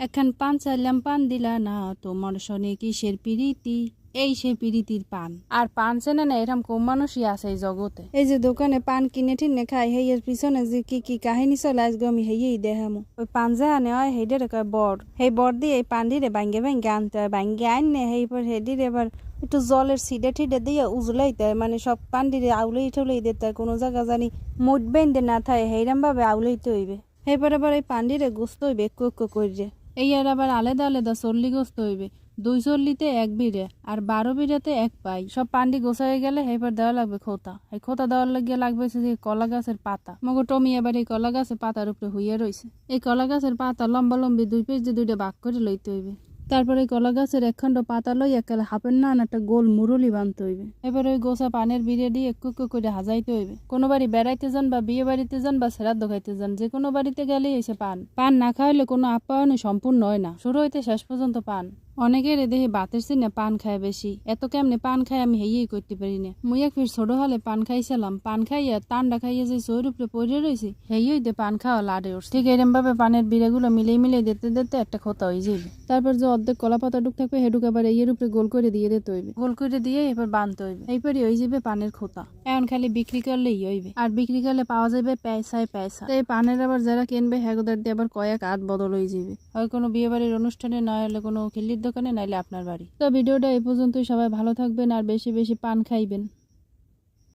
এখন পান চাইলাম পান দিলা না, তোমার শোনে কিসের পিরিতি, এই সে পিরিতির পান। আর পান চেনে না এরকম কম মানুষই আছে এই জগতে। এই যে দোকানে পান কিনে ঠিনে খাই, হেয়ের পিছনে যে কি কি কাহিনী চলে আজকে আমি হেয়েই দেখামো। ওই পান যে আনে হয় হেডের কয় বর, সেই বর দিয়ে এই পান দিরে ভাঙ্গে ভাঙ্গে আনতে হয়, ভাঙ্গে আননে সেই পর হেডির এবার একটু জলের সিডে ঠিডে দিয়ে উজলাইতে হয়, মানে সব পান দিরে আউলেই ঠুলেই দিতে হয়, কোনো জায়গা জানি মুড বেঁধে না থাকে সেইরকম ভাবে আউলেইতে হইবে। এবার আবার এই পান দিরে গোস্ত হইবে একটু একটু করে। এই আর আবার আলাদা আলাদা চল্লি গোস্ত হইবে, 2 চল্লিতে 1 বিড়ে আর 12 বিড়াতে 1 পাই। সব পান্ডি গোছাই গেলে এবার দেওয়া লাগবে খোতা। এই খোতা দেওয়ার লাগিয়ে লাগবে যে কলা গাছের পাতা। মগো টমি এবার এই কলা গাছের পাতার উপরে হইয়া রয়েছে। এই কলা গাছের পাতা লম্বা লম্বি 2 পেজ দিয়ে 2টা ভাগ করে লইতে হইবে। তারপরে কলা গাছের একখণ্ড পাতা লই একেবারে হাফের না একটা গোল মুরলি বানতে হইবে। এবার ওই গোছা পানের বিড়ে দিয়ে একটু একটু করে হাজাইতে হইবে। কোনো বাড়ি বেড়াইতে যান বা বিয়ে বাড়িতে যান বা শ্রাদ্ধ খাইতে যান, যে কোনো বাড়িতে গেলেই এসে পান। পান না খাওয়াইলে কোনো আপ্যায়নই সম্পূর্ণ হয় না, শুরু হইতে শেষ পর্যন্ত পান। অনেকের দেহে বাতের চিনে পান খায় বেশি, এত কেমনে পান খায় আমি হেয়েই করতে পারি না। মুই এক ফির ছোট হলে পান খাইছিলাম, পান খাইয়া টান্ডা খাইয়া যে চোর উপরে পড়ে রয়েছি হেয়েইতে পান খাওয়া লাড়ে উঠছে। ঠিক এরম ভাবে পানের বিড়াগুলো মিলিয়ে দিতে দিতে একটা খোতা হয়ে যাবে। তারপর যে অর্ধেক কলা পাতা ডুক থাকবে হেডুক আবার এর উপরে গোল করে দিয়ে দিতে হইবে, গোল করে দিয়ে এবার বানতে হইবে। এইপরই হয়ে যাবে পানের খোতা। এখন খালি বিক্রি করলেই হইবে, আর বিক্রি করলে পাওয়া যাবে পয়সায় পয়সা। এই পানের আবার যারা কিনবে হ্যাগোদার দিয়ে আবার কয়েক আধ বদল হয়ে যাবে, হয় কোনো বিয়ে বাড়ির অনুষ্ঠানে, নয় হলে কোনো খিল্লির দোকানে, নাইলে আপনার বাড়ি। তো ভিডিওটা এই পর্যন্তই। সবাই ভালো থাকবেন আর বেশি বেশি পান খাইবেন।